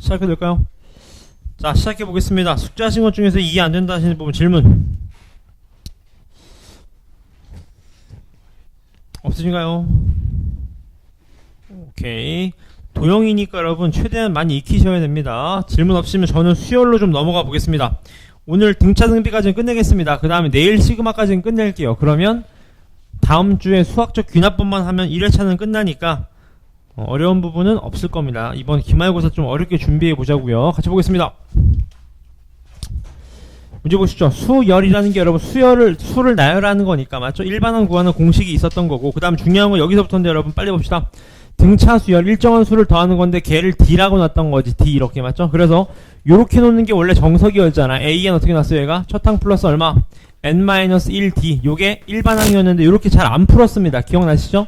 시작해도 될까요? 자, 시작해 보겠습니다. 숙제하신 것 중에서 이해 안 된다 하시는 부분 질문 없으신가요? 오케이. 도형이니까 여러분 최대한 많이 익히셔야 됩니다. 질문 없으면 저는 수열로 좀 넘어가 보겠습니다. 오늘 등차 등비까지는 끝내겠습니다. 그 다음에 내일 시그마까지는 끝낼게요. 그러면 다음 주에 수학적 귀납법만 하면 1회차는 끝나니까 어려운 부분은 없을 겁니다. 이번 기말고사 좀 어렵게 준비해 보자고요. 같이 보겠습니다. 문제 보시죠. 수열이라는 게 여러분 수를 나열하는 거니까 맞죠? 일반항 구하는 공식이 있었던 거고, 그 다음 중요한 건 여기서부터인데 여러분 빨리 봅시다. 등차 수열 일정한 수를 더하는 건데 걔를 D라고 놨던 거지. D 이렇게 맞죠? 그래서 요렇게 놓는 게 원래 정석이었잖아. AN 어떻게 놨어요 얘가? 첫항 플러스 얼마? N-1D. 요게 일반항이었는데 요렇게 잘 안 풀었습니다. 기억나시죠?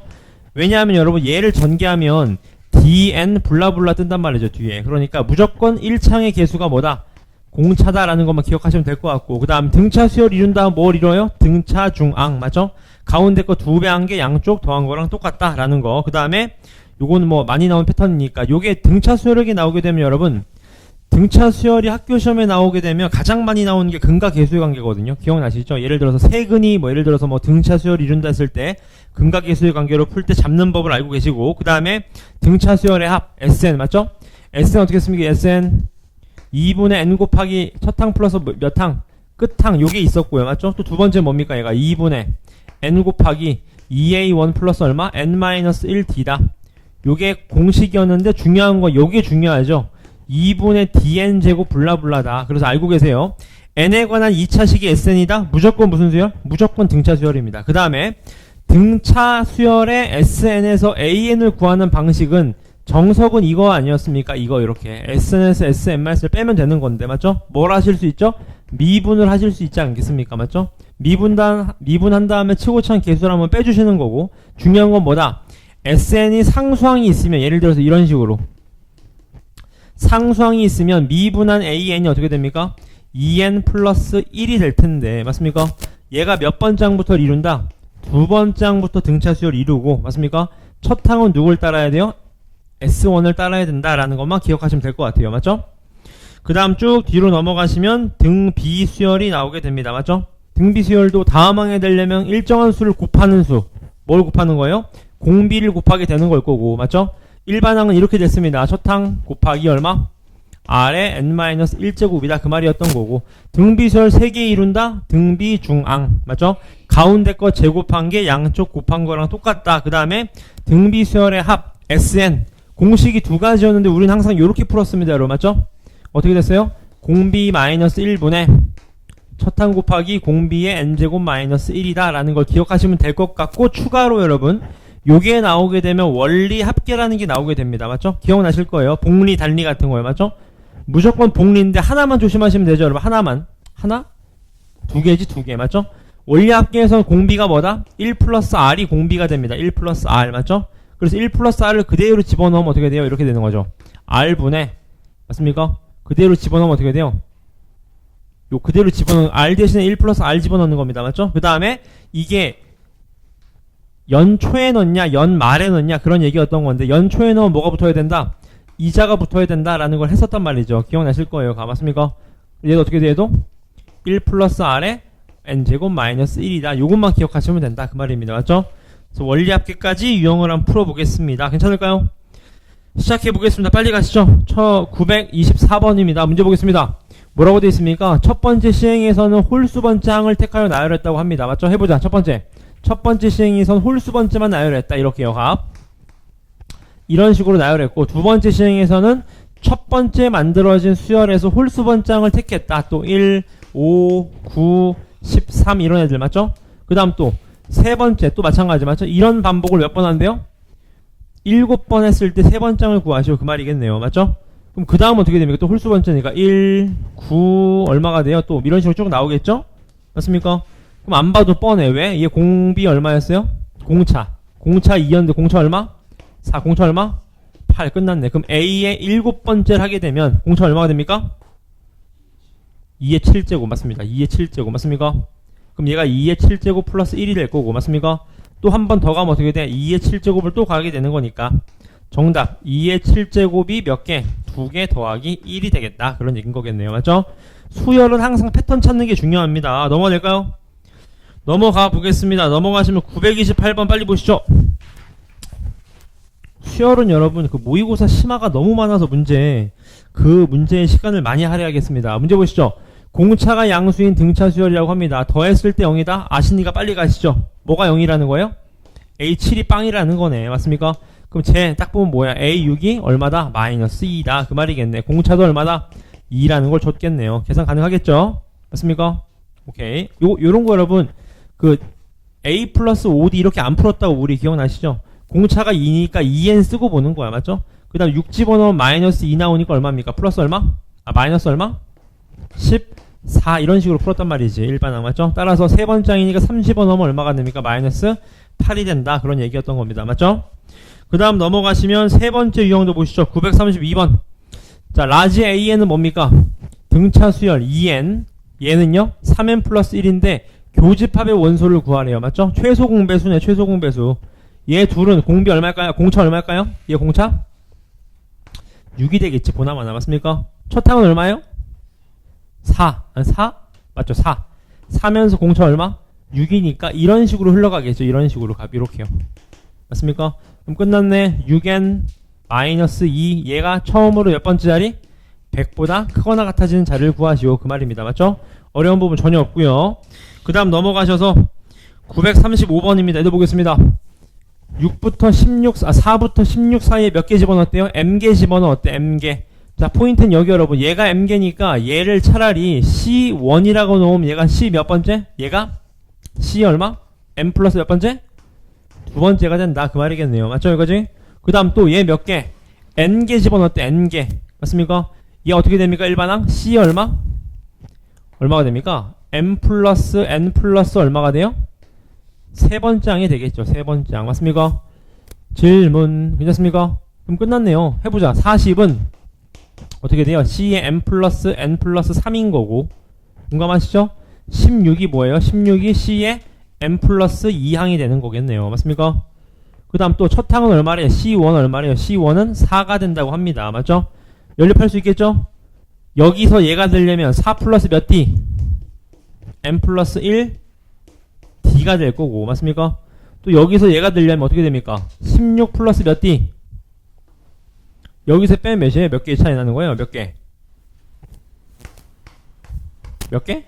왜냐하면 여러분 얘를 전개하면 DN 블라블라 뜬단 말이죠 뒤에. 그러니까 무조건 1창의 개수가 뭐다? 공차다라는 것만 기억하시면 될 것 같고, 그 다음 등차 수열 이룬다 뭘 이뤄요? 등차 중앙 맞죠? 가운데 거 2배 한 게 양쪽 더한 거랑 똑같다 라는 거. 그 다음에 요거는 뭐 많이 나온 패턴이니까 요게 등차 수열이 나오게 되면 여러분 등차 수열이 학교 시험에 나오게 되면 가장 많이 나오는 게 근과 개수의 관계거든요. 기억나시죠? 예를 들어서 세근이 뭐 예를 들어서 뭐 등차 수열이 이룬다 했을 때 근과 개수의 관계로 풀 때 잡는 법을 알고 계시고, 그 다음에 등차 수열의 합 SN 맞죠? SN 어떻게 씁니까? SN 2분의 n 곱하기 첫항 플러스 몇 항? 끝항 요게 있었고요. 맞죠? 또 두 번째 뭡니까? 얘가 2분의 n 곱하기 2a1 플러스 얼마? n-1d다. 요게 공식이었는데 중요한 거 요게 중요하죠. 2분의 dn 제곱 블라블라다. 그래서 알고 계세요. n에 관한 2차식이 SN이다. 무조건 무슨 수열? 무조건 등차 수열입니다. 그 다음에 등차 수열의 SN에서 AN을 구하는 방식은 정석은 이거 아니었습니까? 이거 이렇게 SN에서 SN-를 빼면 되는 건데 맞죠? 뭘 하실 수 있죠? 미분을 하실 수 있지 않겠습니까? 맞죠? 미분한 다음에 치고찬 개수를 한번 빼주시는 거고, 중요한 건 뭐다? SN이 상수항이 있으면 예를 들어서 이런 식으로 상수항이 있으면 미분한 AN이 어떻게 됩니까? 2N 플러스 1이 될 텐데 맞습니까? 얘가 몇 번장부터 이룬다? 두 번장부터 등차 수열 이루고 맞습니까? 첫 항은 누굴 따라야 돼요? S1을 따라야 된다라는 것만 기억하시면 될 것 같아요. 맞죠? 그 다음 쭉 뒤로 넘어가시면 등비 수열이 나오게 됩니다. 맞죠? 등비 수열도 다음 항에 되려면 일정한 수를 곱하는 수. 뭘 곱하는 거예요? 공비를 곱하게 되는 걸 거고 맞죠? 일반항은 이렇게 됐습니다. 첫항 곱하기 얼마? R의 n-1제곱이다 그 말이었던 거고, 등비 수열 3개 이룬다? 등비 중앙 맞죠? 가운데 거 제곱한 게 양쪽 곱한 거랑 똑같다. 그 다음에 등비 수열의 합 SN 공식이 두 가지였는데 우리는 항상 이렇게 풀었습니다. 여러분 맞죠? 어떻게 됐어요? 공비 마이너스 1분의 첫항 곱하기 공비의 n제곱 마이너스 1이다 라는 걸 기억하시면 될 것 같고, 추가로 여러분 요게 나오게 되면 원리 합계라는 게 나오게 됩니다. 맞죠? 기억나실 거예요. 복리 단리 같은 거예요. 맞죠? 무조건 복리인데 하나만 조심하시면 되죠. 여러분 하나만. 하나? 두 개지 두 개. 맞죠? 원리 합계에서 공비가 뭐다? 1 플러스 R이 공비가 됩니다. 1 플러스 R 맞죠? 그래서 1 플러스 R을 그대로 집어넣으면 어떻게 돼요? 이렇게 되는 거죠. R분의 맞습니까? 그대로 집어넣으면 어떻게 돼요? 요 그대로 집어넣는 R 대신에 1 플러스 R 집어넣는 겁니다. 맞죠? 그 다음에 이게 연초에 넣냐 연말에 넣냐 그런 얘기였던 건데, 연초에 넣으면 뭐가 붙어야 된다? 이자가 붙어야 된다라는 걸 했었단 말이죠. 기억나실 거예요. 맞습니까? 얘도 어떻게 돼도 1 플러스 R에 n제곱 마이너스 1이다. 요것만 기억하시면 된다 그 말입니다. 맞죠? 그래서 원리 합계까지 유형을 한번 풀어보겠습니다. 괜찮을까요? 시작해보겠습니다. 빨리 가시죠. 924번입니다. 문제 보겠습니다. 뭐라고 되어 있습니까? 첫 번째 시행에서는 홀수 번째 항을 택하여 나열했다고 합니다. 맞죠? 해보자. 첫 번째 시행에선 홀수 번째만 나열했다. 이렇게요. 합. 이런 식으로 나열했고, 두 번째 시행에서는 첫 번째 만들어진 수열에서 홀수 번째 항을 택했다. 또 1, 5, 9, 13 이런 애들 맞죠? 그 다음 또 세 번째 또 마찬가지 맞죠? 이런 반복을 몇 번 한대요? 7번 했을 때 세 번째 항을 구하시오 그 말이겠네요. 맞죠? 그럼 그 다음 어떻게 됩니까? 또 홀수 번째니까 1, 9 얼마가 돼요? 또 이런 식으로 쭉 나오겠죠? 맞습니까? 그럼 안 봐도 뻔해. 왜? 얘 공비 얼마였어요? 공차 2였는데 공차 얼마? 4. 공차 얼마? 8. 끝났네. 그럼 A의 7번째를 하게 되면 공차 얼마가 됩니까? 2의 7제곱 맞습니다. 2의 7제곱 맞습니까? 그럼 얘가 2의 7제곱 플러스 1이 될 거고 맞습니까? 또 한 번 더 가면 어떻게 돼? 2의 7제곱을 또 가게 되는 거니까 정답 2의 7제곱이 몇 개? 2개 더하기 1이 되겠다. 그런 얘기인 거겠네요. 맞죠? 수열은 항상 패턴 찾는 게 중요합니다. 넘어가 될까요? 넘어가 보겠습니다. 넘어가시면 928번 빨리 보시죠. 수열은 여러분 그 모의고사 심화가 너무 많아서 그 문제의 시간을 많이 할애하겠습니다. 문제 보시죠. 공차가 양수인 등차 수열이라고 합니다. 더했을 때 0이다. 아시니까 빨리 가시죠. 뭐가 0이라는 거예요? A7이 빵이라는 거네. 맞습니까? 그럼 쟤 딱 보면 뭐야? A6이 얼마다? 마이너스 2다. 그 말이겠네. 공차도 얼마다? 2라는 걸 줬겠네요. 계산 가능하겠죠? 맞습니까? 오케이. 요런 거 여러분, 그 A 플러스 5D 이렇게 안 풀었다고 우리 기억나시죠? 공차가 2니까 2n 쓰고 보는 거야. 맞죠? 그 다음 6 집어넣으면 마이너스 2 나오니까 얼마입니까? 플러스 얼마? 마이너스 얼마? 14 이런 식으로 풀었단 말이지. 일반항 맞죠? 따라서 세 번째이니까 3 집어넣으면 얼마가 됩니까? 마이너스 8이 된다. 그런 얘기였던 겁니다. 맞죠? 그 다음 넘어가시면 세 번째 유형도 보시죠. 932번. 자, 라지 AN은 뭡니까? 등차 수열 2n. 얘는요? 3n 플러스 1인데 교집합의 원소를 구하래요. 맞죠? 최소 공배수네. 최소 공배수. 얘 둘은 공비 얼마일까요? 공차 얼마일까요? 얘 공차? 6이 되겠지. 보나마나. 맞습니까? 첫 항은 얼마예요? 4. 4? 맞죠? 4. 4면서 공차 얼마? 6이니까 이런 식으로 흘러가겠죠. 이런 식으로 이렇게요. 맞습니까? 그럼 끝났네. 6n 마이너스 2. 얘가 처음으로 몇 번째 자리? 100보다 크거나 같아지는 자리를 구하시오. 그 말입니다. 맞죠? 어려운 부분 전혀 없고요. 그 다음 넘어가셔서 935번입니다. 얘도 보겠습니다. 4부터 16 사이에 몇 개 집어넣었대요? m개 집어넣었대. m개. 자, 포인트는 여기 여러분. 얘가 m개니까 얘를 차라리 C1이라고 놓으면 얘가 C 몇 번째? 얘가 C 얼마? m 플러스 몇 번째? 두 번째가 된다. 그 말이겠네요. 맞죠? 이거지? 그 다음 또 얘 몇 개? n개 집어넣었대. n개. 맞습니까? 얘 어떻게 됩니까? 일반항? C 얼마? 얼마가 됩니까? m 플러스 n 플러스 얼마가 돼요? 세 번째 항이 되겠죠. 세 번째 항. 맞습니까? 질문. 괜찮습니까? 그럼 끝났네요. 해보자. 40은 어떻게 돼요? C의 m 플러스 n 플러스 3인 거고. 공감하시죠? 16이 뭐예요? 16이 C의 m 플러스 2항이 되는 거겠네요. 맞습니까? 그 다음 또 첫 항은 얼마래요? C1 얼마래요? C1은 4가 된다고 합니다. 맞죠? 연립할 수 있겠죠? 여기서 얘가 되려면 4 플러스 몇 D? m 플러스 1 D가 될 거고. 맞습니까? 또 여기서 얘가 되려면 어떻게 됩니까? 16 플러스 몇 D? 여기서 빼면 몇이에요? 몇 개 차이 나는 거예요? 몇 개? 몇 개?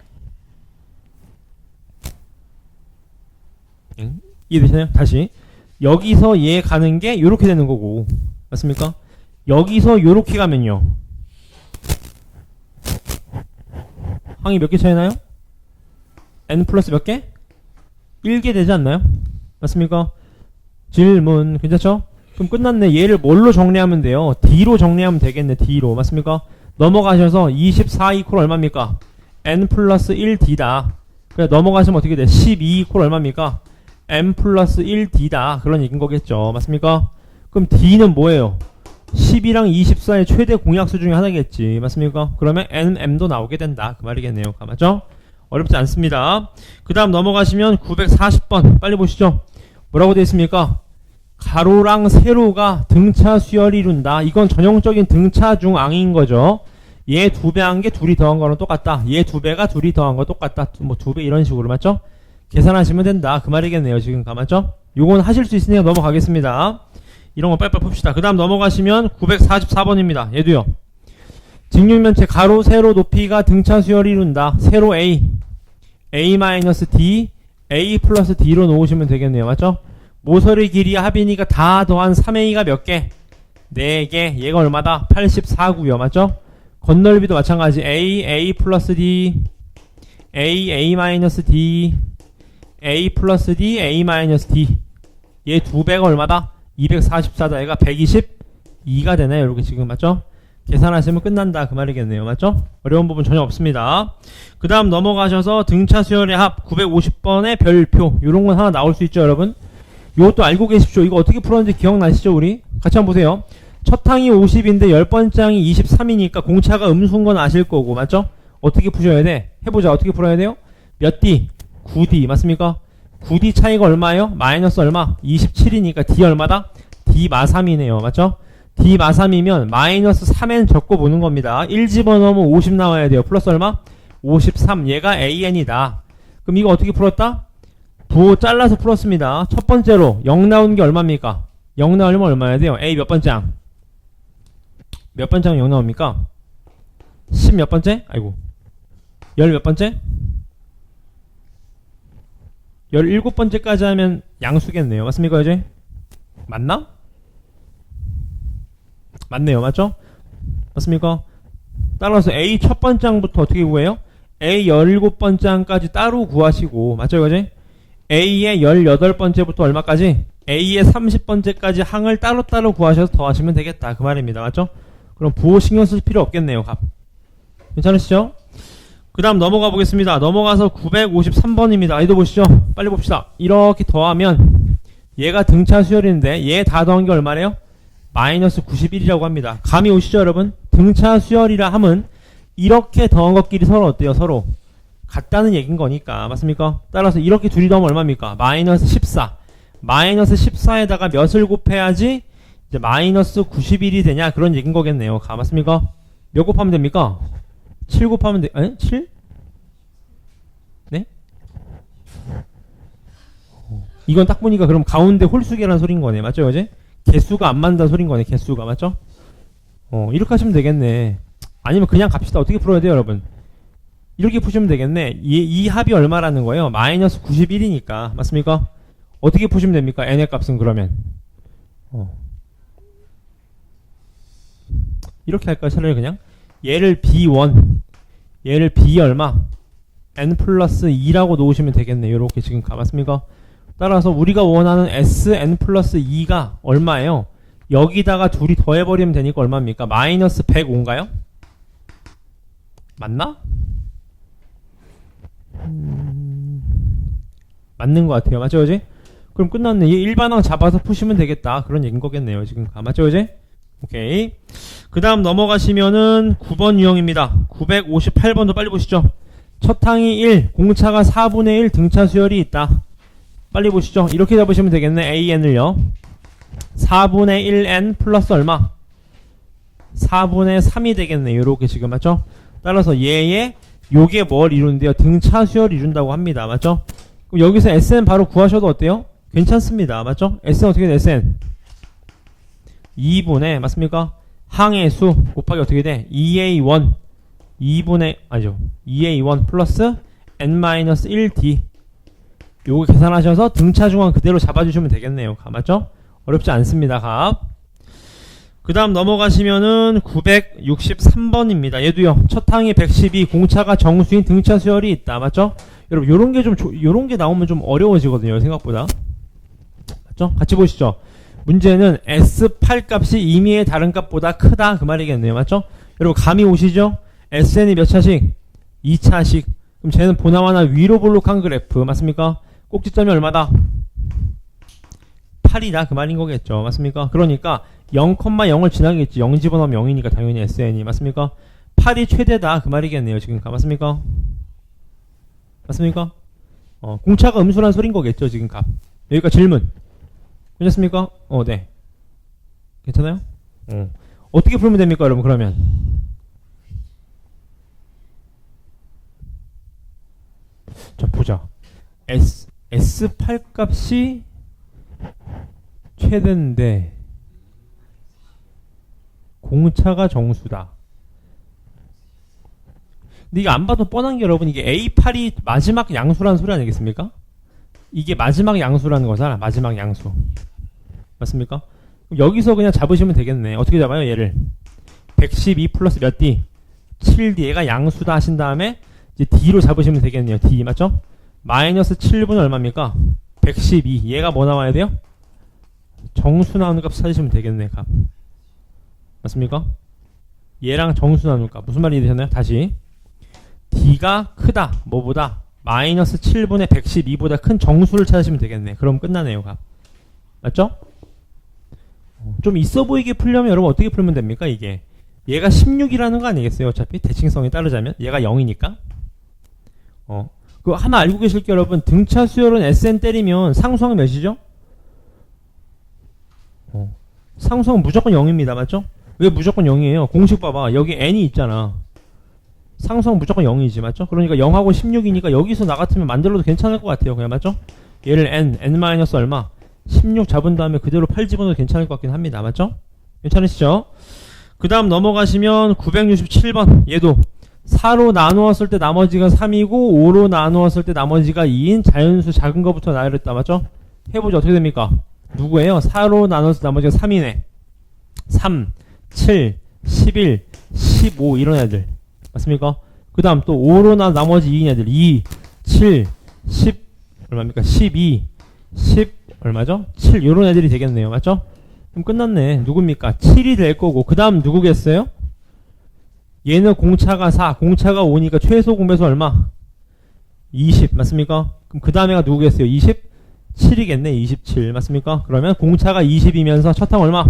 이해되시나요? 다시. 여기서 얘 가는 게 요렇게 되는 거고. 맞습니까? 여기서 요렇게 가면요. 항이 몇 개 차이 나요? n 플러스 몇 개? 1개 되지 않나요? 맞습니까? 질문. 괜찮죠? 그럼 끝났네. 얘를 뭘로 정리하면 돼요? D로 정리하면 되겠네. D로. 맞습니까? 넘어가셔서 24 이퀄 얼마입니까? n 플러스 1D다. 그래 넘어가시면 어떻게 돼? 12 이퀄 얼마입니까? m 플러스 1D다. 그런 얘기인 거겠죠. 맞습니까? 그럼 D는 뭐예요? 10이랑 24의 최대 공약수 중에 하나겠지. 맞습니까? 그러면 nm도 나오게 된다. 그 말이겠네요. 맞죠? 어렵지 않습니다. 그 다음 넘어가시면 940번 빨리 보시죠. 뭐라고 되어 있습니까? 가로랑 세로가 등차 수열이 이룬다. 이건 전형적인 등차 중 앙인 거죠. 얘 2배 한 게 둘이 더한 거랑 똑같다. 얘 2배가 둘이 더한 거 똑같다. 뭐 2배 이런 식으로 맞죠? 계산하시면 된다. 그 말이겠네요. 지금 맞죠? 요건 하실 수 있으니까 넘어가겠습니다. 이런 거 빨리빨리 풉시다. 그 다음 넘어가시면 944번입니다. 얘도요. 직육면체 가로 세로 높이가 등차 수열이 이룬다. 세로 A, A-D, A 플러스 D로 놓으시면 되겠네요. 맞죠? 모서리 길이 합이니까 다 더한 3A가 몇 개? 4개. 얘가 얼마다? 84구요. 맞죠? 건널비도 마찬가지. A, A 플러스 D, A, A 마이너스 D, A 플러스 D, A 마이너스 D. 얘 2배가 얼마다? 244다. 얘가 122가 되네요. 이렇게 지금 맞죠? 계산하시면 끝난다. 그 말이겠네요. 맞죠? 어려운 부분 전혀 없습니다. 그 다음 넘어가셔서 등차 수열의 합 950번의 별표. 요런 건 하나 나올 수 있죠, 여러분? 요것도 알고 계십시오. 이거 어떻게 풀었는지 기억나시죠, 우리? 같이 한번 보세요. 첫 항이 50인데 10번째 항이 23이니까 공차가 음수인 건 아실 거고, 맞죠? 어떻게 푸셔야 돼? 해보자. 어떻게 풀어야 돼요? 몇 D? 9D. 맞습니까? 9D 차이가 얼마예요? 마이너스 얼마? 27이니까 D 얼마다? D 마 3이네요. 맞죠? D 마3이면 마이너스 3n 적고 보는 겁니다. 1 집어넣으면 50 나와야 돼요. 플러스 얼마? 53. 얘가 AN이다. 그럼 이거 어떻게 풀었다? 부호 잘라서 풀었습니다. 첫 번째로 0 나온 게 얼마입니까? 0 나오려면 얼마야 돼요? A 몇 번째 항? 몇 번째 항 0 나옵니까? 10 몇 번째? 아이고 10 몇 번째? 17번째까지 하면 양수겠네요. 맞습니까 이제? 맞나? 맞네요. 맞죠? 맞습니까? 따라서 A 첫 번째 항부터 어떻게 구해요? A 17번째 항까지 따로 구하시고 맞죠 이거지? A의 18번째부터 얼마까지? A의 30번째까지 항을 따로따로 구하셔서 더하시면 되겠다 그 말입니다. 맞죠? 그럼 부호 신경 쓸 필요 없겠네요. 값 괜찮으시죠? 그 다음 넘어가 보겠습니다. 넘어가서 953번입니다. 이도 보시죠. 빨리 봅시다. 이렇게 더하면 얘가 등차 수열인데 얘 다 더한 게 얼마래요? 마이너스 91이라고 합니다. 감이 오시죠 여러분? 등차 수열이라 함은 이렇게 더한 것끼리 서로 어때요? 서로 같다는 얘기인 거니까 맞습니까? 따라서 이렇게 둘이 더하면 얼마입니까? 마이너스 14. 마이너스 14에다가 몇을 곱해야지 이제 마이너스 91이 되냐 그런 얘기인 거겠네요. 맞습니까? 몇 곱하면 됩니까? 7 곱하면 돼. 7? 네? 이건 딱 보니까 그럼 가운데 홀수계라는 소린 거네. 맞죠 어제? 개수가 안 맞는다는 소린 거네. 개수가 맞죠? 이렇게 하시면 되겠네. 아니면 그냥 갑시다. 어떻게 풀어야 돼요 여러분? 이렇게 푸시면 되겠네. 이 합이 얼마라는 거예요? 마이너스 91이니까 맞습니까? 어떻게 푸시면 됩니까? n의 값은 그러면 이렇게 할까요? 차라리 그냥 얘를 B1 얘를 B 얼마? n 플러스 2라고 놓으시면 되겠네. 요렇게 지금 맞습니까? 따라서 우리가 원하는 Sn 플러스 2가 얼마예요? 여기다가 둘이 더해버리면 되니까 얼마입니까? 마이너스 105인가요? 맞나? 맞는 것 같아요. 맞죠, 그지? 그럼 끝났네. 얘 일반항 잡아서 푸시면 되겠다. 그런 얘기인 거겠네요. 지금. 맞죠, 그지? 오케이. 그 다음 넘어가시면은 9번 유형입니다. 958번도 빨리 보시죠. 첫 항이 1, 공차가 4분의 1 등차 수열이 있다. 빨리 보시죠. 이렇게 잡으시면 되겠네. AN을요. 4분의 1N 플러스 얼마? 4분의 3이 되겠네. 요렇게 지금 맞죠? 따라서 얘의 요게 뭘 이루는데요? 등차 수열을 이룬다고 합니다. 맞죠? 그럼 여기서 SN 바로 구하셔도 어때요? 괜찮습니다. 맞죠? SN 어떻게 돼? SN 2분의 맞습니까? 항의 수 곱하기 어떻게 돼? 2A1 2분의 아니죠 2A1 플러스 N-1D 요거 계산하셔서 등차 중앙 그대로 잡아주시면 되겠네요. 맞죠? 어렵지 않습니다. 값. 그 다음 넘어가시면은 963번입니다. 얘도요. 첫 항이 112, 공차가 정수인 등차 수열이 있다. 맞죠? 여러분, 요런 게 나오면 좀 어려워지거든요. 생각보다. 맞죠? 같이 보시죠. 문제는 S8 값이 임의의 다른 값보다 크다. 그 말이겠네요. 맞죠? 여러분, 감이 오시죠? SN이 몇 차식? 2차식. 그럼 쟤는 보나마나 위로 볼록한 그래프. 맞습니까? 꼭지점이 얼마다? 8이다. 그 말인 거겠죠. 맞습니까? 그러니까 0,0을 지나겠지. 0 집어넣으면 0이니까 당연히 SN이. 맞습니까? 8이 최대다. 그 말이겠네요. 지금. 맞습니까? 맞습니까? 공차가 음수란 소린 거겠죠. 지금 값. 여기가 질문. 괜찮습니까? 네. 괜찮아요? 어떻게 풀면 됩니까, 여러분, 그러면? 자, 보자. S8 값이 최대인데, 공차가 정수다. 근데 이게 안 봐도 뻔한 게 여러분, 이게 A8이 마지막 양수라는 소리 아니겠습니까? 이게 마지막 양수라는 거잖아. 마지막 양수. 맞습니까? 여기서 그냥 잡으시면 되겠네. 어떻게 잡아요, 얘를? 112 플러스 몇 D? 7D. 얘가 양수다 하신 다음에 이제 D로 잡으시면 되겠네요. D. 맞죠? 마이너스 7분은 얼마입니까? 112. 얘가 뭐 나와야 돼요? 정수 나오는 값 찾으시면 되겠네. 값. 맞습니까? 얘랑 정수 나누는 값. 무슨 말이 되셨나요? 다시. D가 크다. 뭐보다? 마이너스 7분의 112보다 큰 정수를 찾으시면 되겠네. 그럼 끝나네요. 값. 맞죠? 좀 있어 보이게 풀려면 여러분 어떻게 풀면 됩니까? 이게 얘가 16이라는 거 아니겠어요? 어차피 대칭성에 따르자면 얘가 0이니까 그거 하나 알고 계실 게 여러분, 등차 수열은 SN 때리면 상수항 몇이죠? 상수항 무조건 0입니다. 맞죠? 왜 무조건 0이에요? 공식 봐봐. 여기 n이 있잖아. 상수항 무조건 0이지. 맞죠? 그러니까 0하고 16이니까 여기서 나 같으면 만들어도 괜찮을 것 같아요. 그냥 맞죠? 얘를 n 마이너스 얼마? 16 잡은 다음에 그대로 8 집어넣어도 괜찮을 것 같긴 합니다. 맞죠? 괜찮으시죠? 그 다음 넘어가시면 967번. 얘도 4로 나누었을 때 나머지가 3이고 5로 나누었을 때 나머지가 2인 자연수 작은 거부터 나열했다. 맞죠? 해보죠. 어떻게 됩니까? 누구예요? 4로 나눴을 때 나머지가 3이네. 3, 7, 11, 15 이런 애들. 맞습니까? 그 다음 또 5로 나머지 2인 애들. 2, 7, 10 얼마입니까? 12, 10 얼마죠? 7 요런 애들이 되겠네요. 맞죠? 그럼 끝났네. 누굽니까? 7이 될 거고 그 다음 누구겠어요? 얘는 공차가 4, 공차가 5니까 최소 공배수 얼마? 20 맞습니까? 그럼 그 다음에가 누구겠어요? 27이겠네. 27 맞습니까? 그러면 공차가 20이면서 첫항 얼마?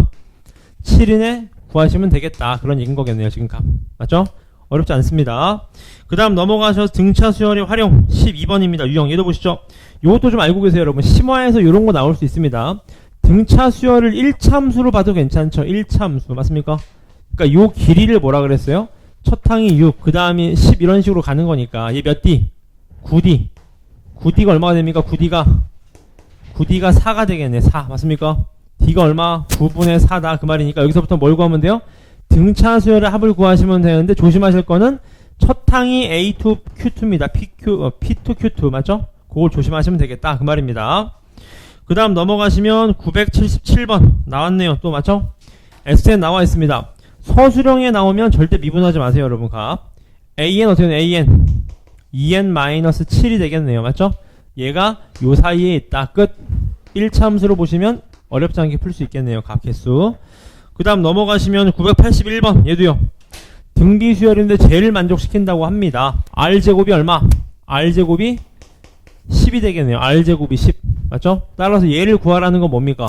7이네 구하시면 되겠다. 그런 얘기인 거겠네요. 지금 값 맞죠? 어렵지 않습니다. 그 다음 넘어가셔서 등차 수열의 활용 12번입니다. 유형 얘도 보시죠. 요것도 좀 알고 계세요. 여러분 심화에서 요런 거 나올 수 있습니다. 등차 수열을 1참수로 봐도 괜찮죠. 1참수 맞습니까? 그러니까 요 길이를 뭐라 그랬어요? 첫 항이 6, 그 다음이 10 이런 식으로 가는 거니까 얘 몇 D? 9D. 9D가 얼마가 됩니까? 9D가 4가 되겠네. 4 맞습니까? D가 얼마? 9분의 4다 그 말이니까 여기서부터 뭘 구하면 돼요? 등차 수열의 합을 구하시면 되는데 조심하실 거는 첫 항이 A2Q2입니다. P2Q2 맞죠? 그걸 조심하시면 되겠다 그 말입니다. 그 다음 넘어가시면 977번 나왔네요. 또 맞죠? S에 나와 있습니다. 서술형에 나오면 절대 미분하지 마세요 여러분. 값 AN 어떻게 되나? AN 2N-7이 되겠네요. 맞죠? 얘가 요 사이에 있다. 끝. 1참수로 보시면 어렵지 않게 풀 수 있겠네요. 값 개수. 그 다음 넘어가시면 981번 얘도요. 등비 수열인데 제를 만족시킨다고 합니다. R제곱이 얼마? R제곱이 10이 되겠네요. R제곱이 10 맞죠? 따라서 얘를 구하라는 건 뭡니까?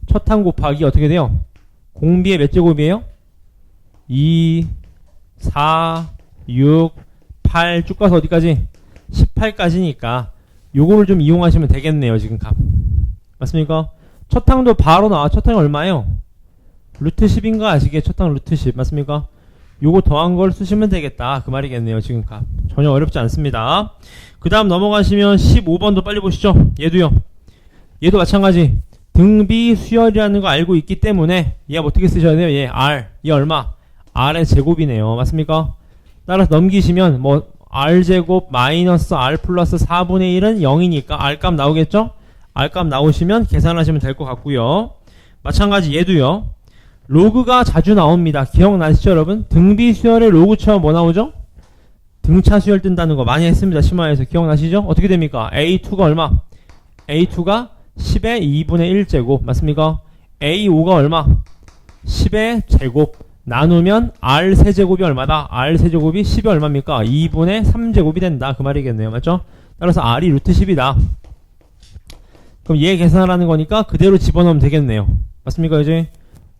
첫항 곱하기 어떻게 돼요? 공비의 몇 제곱이에요? 2, 4, 6, 8 쭉 가서 어디까지? 18까지니까 요거를 좀 이용하시면 되겠네요. 지금 값 맞습니까? 첫항도 바로 나와. 첫항이 얼마예요? 루트 10인가 아시게? 첫항 루트 10 맞습니까? 요거 더한 걸 쓰시면 되겠다 그 말이겠네요. 지금 값 전혀 어렵지 않습니다. 그 다음 넘어가시면 15번도 빨리 보시죠. 얘도요. 얘도 마찬가지 등비 수열이라는 거 알고 있기 때문에 얘 어떻게 쓰셔야 돼요? 얘 R 얘 얼마? R의 제곱이네요. 맞습니까? 따라서 넘기시면 뭐 R제곱 마이너스 R 플러스 4분의 1은 0이니까 R값 나오겠죠? R값 나오시면 계산하시면 될 것 같고요. 마찬가지 얘도요. 로그가 자주 나옵니다. 기억나시죠 여러분? 등비 수열의 로그 처음 뭐 나오죠? 등차 수열 뜬다는 거 많이 했습니다. 심화에서 기억나시죠? 어떻게 됩니까? A2가 얼마? A2가 10의 2분의 1제곱 맞습니까? A5가 얼마? 10의 제곱 나누면 R 세제곱이 얼마다? R 세제곱이 10이 얼마입니까? 2분의 3제곱이 된다 그 말이겠네요. 맞죠? 따라서 R이 루트 10이다. 그럼 얘 계산하라는 거니까 그대로 집어넣으면 되겠네요. 맞습니까 이제?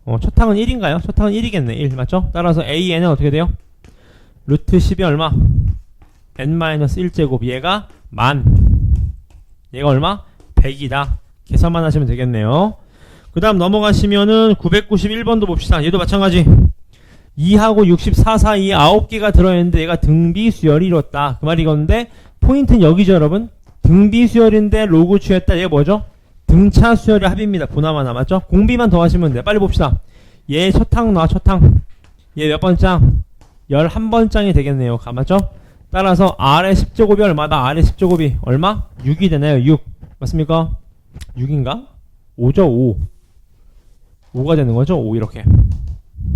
첫항은 1인가요? 첫항은 1이겠네. 1 맞죠? 따라서 AN은 어떻게 돼요? 루트 10이 얼마? n-1제곱 얘가 만 얘가 얼마? 100이다. 계산만 하시면 되겠네요. 그 다음 넘어가시면은 991번도 봅시다. 얘도 마찬가지 2하고 64 사이에 9개가 들어있는데 얘가 등비 수열이 이뤘다 그 말이건데 포인트는 여기죠 여러분. 등비 수열인데 로그 취했다. 얘가 뭐죠? 등차 수열의 합입니다. 보나마나 맞죠? 공비만 더하시면 돼요. 빨리 봅시다. 얘 첫항 나와. 첫항 얘 몇 번장? 11번장이 되겠네요. 맞죠? 따라서 R의 10제곱이 얼마다? R의 10제곱이 얼마? 6이 되나요? 6 맞습니까? 6인가? 5죠 5 5가 되는 거죠? 5 이렇게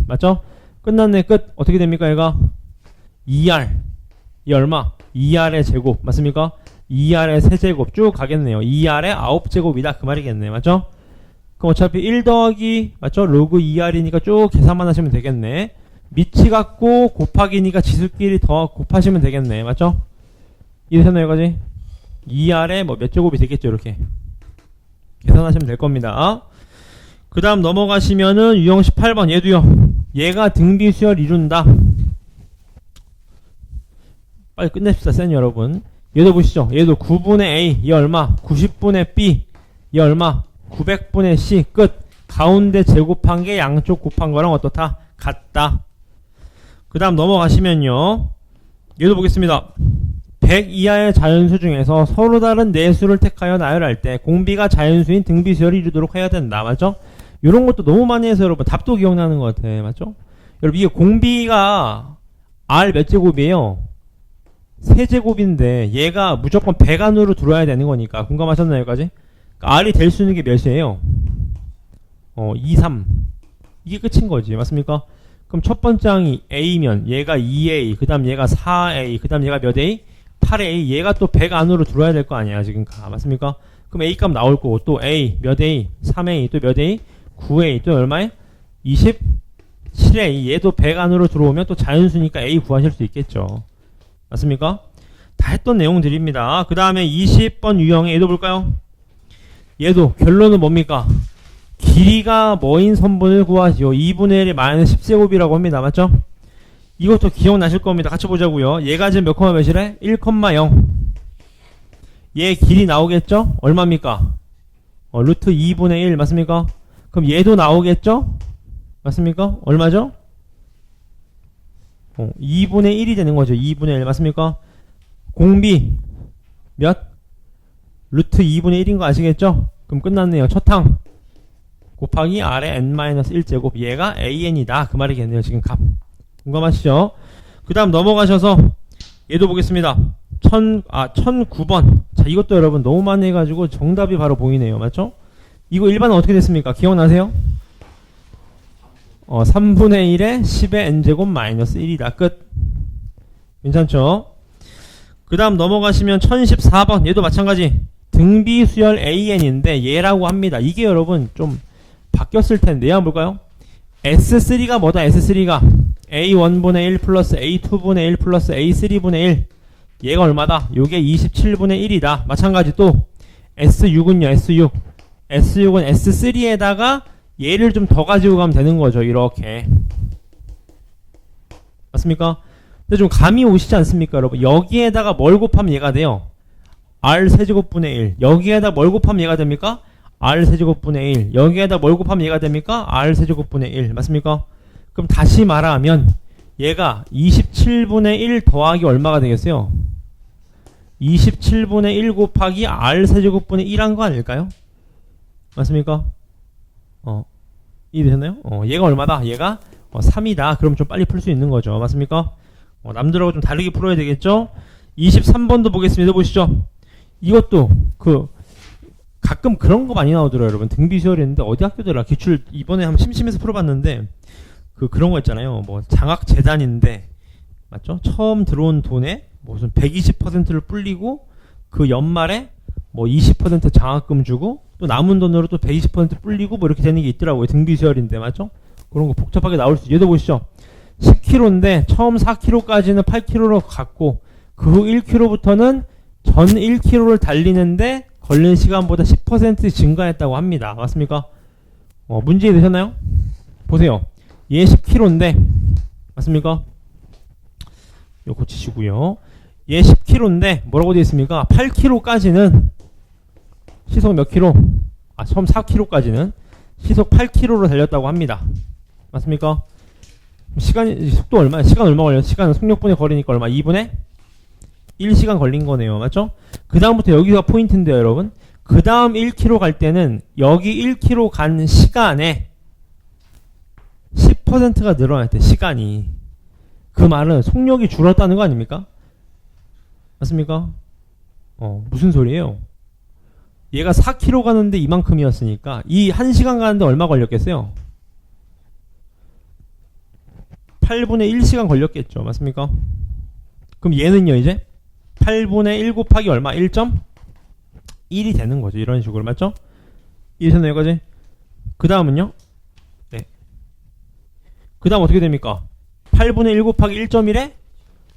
맞죠? 끝났네. 끝. 어떻게 됩니까 얘가? 2R 이 얼마? 2R의 제곱 맞습니까? 2R의 세제곱 쭉 가겠네요. 2R의 9제곱이다 그 말이겠네. 맞죠? 그럼 어차피 1 더하기 맞죠? 로그 2R이니까 쭉 계산만 하시면 되겠네. 밑이 같고 곱하기니까 지수끼리 더 곱하시면 되겠네. 맞죠? 이해되셨나요 여기까지? 2R의 뭐 몇 제곱이 되겠죠 이렇게 계산하시면 될 겁니다. 그 다음 넘어가시면은 유형 18번 얘도요. 얘가 등비 수열 이룬다. 빨리 끝냅시다 센 여러분. 얘도 보시죠. 얘도 9분의 A 얘 얼마? 90분의 B 얘 얼마? 900분의 C 끝. 가운데 제곱한 게 양쪽 곱한 거랑 어떻다? 같다. 그 다음 넘어가시면요. 얘도 보겠습니다. 100 이하의 자연수 중에서 서로 다른 네 수를 택하여 나열할 때 공비가 자연수인 등비수열을 이루도록 해야 된다. 맞죠? 이런 것도 너무 많이 해서 여러분 답도 기억나는 것 같아. 맞죠? 여러분 이게 공비가 R 몇 제곱이에요? 세제곱인데 얘가 무조건 100 안으로 들어와야 되는 거니까. 공감하셨나요? 여기까지? 그러니까 R이 될 수 있는 게 몇이에요? 2, 3. 이게 끝인 거지. 맞습니까? 그럼 첫 번째 항이 A면 얘가 2A, 그 다음 얘가 4A, 그 다음 얘가 몇 A? 8A. 얘가 또 100 안으로 들어와야 될 거 아니야 지금. 맞습니까? 그럼 A 값 나올 거고 또 A 몇 A? 3A 또 몇 A? 9A 또 얼마에? 27A. 얘도 100 안으로 들어오면 또 자연수니까 A 구하실 수 있겠죠. 맞습니까? 다 했던 내용들입니다. 그 다음에 20번 유형의 얘도 볼까요? 얘도 결론은 뭡니까? 길이가 뭐인 선분을 구하시오. 2분의 1이 마이너스 10제곱이라고 합니다. 맞죠? 이것도 기억나실 겁니다. 같이 보자고요. 얘가 지금 몇 콤마 몇이래? 1,0. 얘 길이 나오겠죠? 얼마입니까? 루트 2분의 1 맞습니까? 그럼 얘도 나오겠죠? 맞습니까? 얼마죠? 2분의 1이 되는 거죠. 2분의 1 맞습니까? 공비 몇? 루트 2분의 1인 거 아시겠죠? 그럼 끝났네요. 첫 항 곱하기 R의 n-1제곱 얘가 AN이다. 그 말이겠네요. 지금 값. 공감하시죠? 그 다음 넘어가셔서 얘도 보겠습니다. 1009번. 자, 이것도 여러분 너무 많이 해가지고 정답이 바로 보이네요. 맞죠? 이거 일반은 어떻게 됐습니까? 기억나세요? 3분의 1에 10의 n제곱 마이너스 1이다. 끝. 괜찮죠? 그 다음 넘어가시면 1014번. 얘도 마찬가지. 등비수열 AN인데 얘라고 합니다. 이게 여러분 좀 바뀌었을 텐데요. 한번 볼까요? S3가 뭐다? S3가 A1분의 1 플러스 A2분의 1 플러스 A3분의 1. 얘가 얼마다? 요게 27분의 1이다. 마찬가지 또 S6은요. S6. S6은 S3에다가 얘를 좀 더 가지고 가면 되는 거죠. 이렇게. 맞습니까? 근데 좀 감이 오시지 않습니까, 여러분? 여기에다가 뭘 곱하면 얘가 돼요? R 세제곱분의 1. 여기에다 뭘 곱하면 얘가 됩니까? R 세제곱분의 1. 여기에다 뭘 곱하면 얘가 됩니까? R 세제곱분의 1. 맞습니까? 그럼 다시 말하면 얘가 27분의 1 더하기 얼마가 되겠어요? 27분의 1 곱하기 R 세제곱분의 1 한 거 아닐까요? 맞습니까? 이해되셨나요? 얘가 얼마다? 얘가 3이다. 그럼 좀 빨리 풀 수 있는 거죠. 맞습니까? 남들하고 좀 다르게 풀어야 되겠죠? 23번도 보겠습니다. 보시죠. 이것도 가끔 그런 거 많이 나오더라고요. 여러분 등비수열인데 어디 학교더라? 기출 이번에 한번 심심해서 풀어봤는데 그런 거 있잖아요. 뭐 장학재단인데 맞죠? 처음 들어온 돈에 무슨 120%를 불리고 그 연말에 뭐 20% 장학금 주고 또 남은 돈으로 또 120% 불리고 뭐 이렇게 되는 게 있더라고요. 등비수열인데 맞죠? 그런 거 복잡하게 나올 수 있어요. 얘도 보시죠. 10kg인데 처음 4kg까지는 8kg로 갔고 그 후 1kg부터는 전 1kg를 달리는데 걸린 시간보다 10% 증가했다고 합니다. 맞습니까? 문제 되셨나요? 보세요. 얘 10kg인데 맞습니까? 이거 고치시고요. 얘 10kg인데 뭐라고 되어 있습니까? 8kg까지는 시속 몇 킬로? 처음 4kg까지는 시속 8km로 달렸다고 합니다. 맞습니까? 속도 얼마? 시간 얼마 걸려요? 시간은 속력분의 거리니까 얼마? 2분의 1시간 걸린 거네요. 맞죠? 그 다음부터 여기가 포인트인데요, 여러분. 그 다음 1km 갈 때는 여기 1km 간 시간에 10%가 늘어났대, 시간이. 그 말은 속력이 줄었다는 거 아닙니까? 맞습니까? 무슨 소리예요? 얘가 4km 가는데 이만큼이었으니까 이 1시간 가는데 얼마 걸렸겠어요? 8분의 1시간 걸렸겠죠. 맞습니까? 그럼 얘는요 이제 8분의 1 곱하기 얼마? 1.1이 되는 거죠. 이런 식으로. 맞죠? 이해되셨나요? 여기까지? 그 다음은요? 네. 그 다음 어떻게 됩니까? 8분의 1 곱하기 1.1에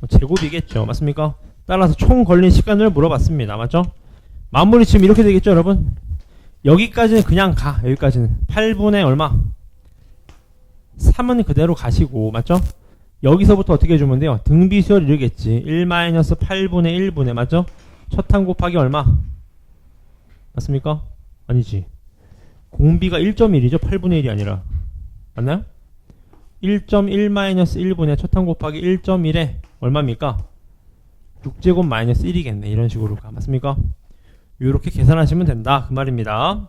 제곱이겠죠. 맞습니까? 따라서 총 걸린 시간을 물어봤습니다. 맞죠? 마무리 지금 이렇게 되겠죠, 여러분? 여기까지는 그냥 가. 여기까지는 8분의 얼마? 3은 그대로 가시고, 맞죠? 여기서부터 어떻게 해주면 돼요? 등비수열 이르겠지. 1-8분의 1분의, 맞죠? 첫 항 곱하기 얼마? 맞습니까? 아니지. 공비가 1.1이죠. 8분의 1이 아니라. 맞나요? 1.1-1분의 첫 항 곱하기 1.1에 얼마입니까? 6제곱 마이너스 1이겠네. 이런 식으로 맞습니까? 이렇게 계산하시면 된다. 그 말입니다.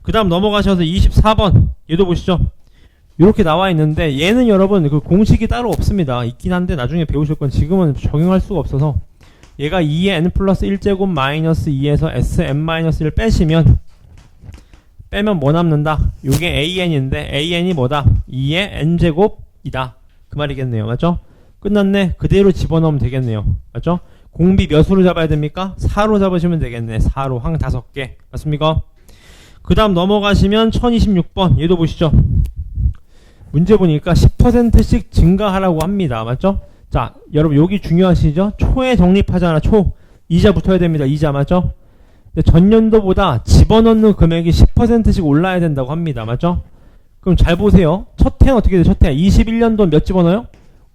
그 다음 넘어가셔서 24번. 얘도 보시죠. 이렇게 나와 있는데 얘는 여러분 그 공식이 따로 없습니다. 있긴 한데 나중에 배우실 건 지금은 적용할 수가 없어서 얘가 2의 n 플러스 1제곱 마이너스 2에서 sn-1 빼면 뭐 남는다? 요게 an인데 an이 뭐다? 2의 n제곱이다. 그 말이겠네요. 맞죠? 끝났네. 그대로 집어넣으면 되겠네요. 맞죠? 공비 몇으로 잡아야 됩니까? 4로 잡으시면 되겠네. 4로 항 5개. 맞습니까? 그 다음 넘어가시면 1026번 얘도 보시죠. 문제 보니까 10%씩 증가하라고 합니다. 맞죠? 자, 여러분 여기 중요하시죠? 초에 적립하잖아. 초. 이자 붙어야 됩니다. 이자 맞죠? 근데 전년도보다 집어넣는 금액이 10%씩 올라야 된다고 합니다. 맞죠? 그럼 잘 보세요. 첫 해는 어떻게 돼? 첫 해. 21년도 몇 집어넣어요?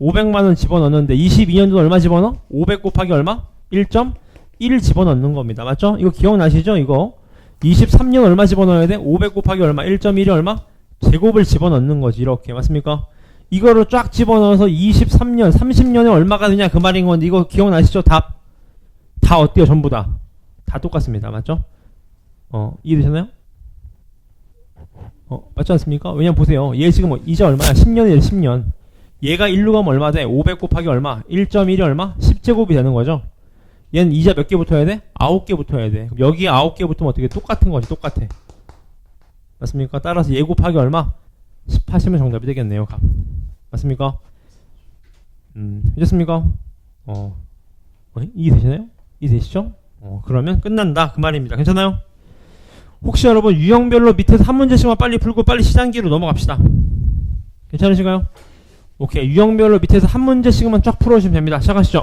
500만원 집어넣는데 22년도는 얼마 집어넣어? 500 곱하기 얼마? 1.1 집어넣는 겁니다. 맞죠? 이거 기억나시죠? 이거 23년 얼마 집어넣어야 돼? 500 곱하기 얼마? 1.1이 얼마? 제곱을 집어넣는 거지. 이렇게 맞습니까? 이거를 쫙 집어넣어서 23년 30년에 얼마가 되냐 그 말인 건데 이거 기억나시죠? 답 다 어때요? 전부 다 똑같습니다. 맞죠? 이해되셨나요? 맞지 않습니까? 왜냐면 보세요. 얘 지금 이자 얼마야? 10년이래 10년. 얘가 1로 가면 얼마 돼? 500 곱하기 얼마? 1.1이 얼마? 10제곱이 되는 거죠. 얘는 이자 몇 개 붙어야 돼? 9개 붙어야 돼. 그럼 여기에 9개 붙으면 어떻게 똑같은 거지. 똑같아. 맞습니까? 따라서 얘 곱하기 얼마? 10 하시면 정답이 되겠네요. 값. 맞습니까? 되셨습니까? 이해되시나요? 이해되시죠? 그러면 끝난다. 그 말입니다. 괜찮아요? 혹시 여러분 유형별로 밑에서 한 문제씩만 빨리 풀고 빨리 시장기로 넘어갑시다. 괜찮으신가요? 오케이. 유형별로 밑에서 한 문제씩만 쫙 풀어주시면 됩니다. 시작하시죠.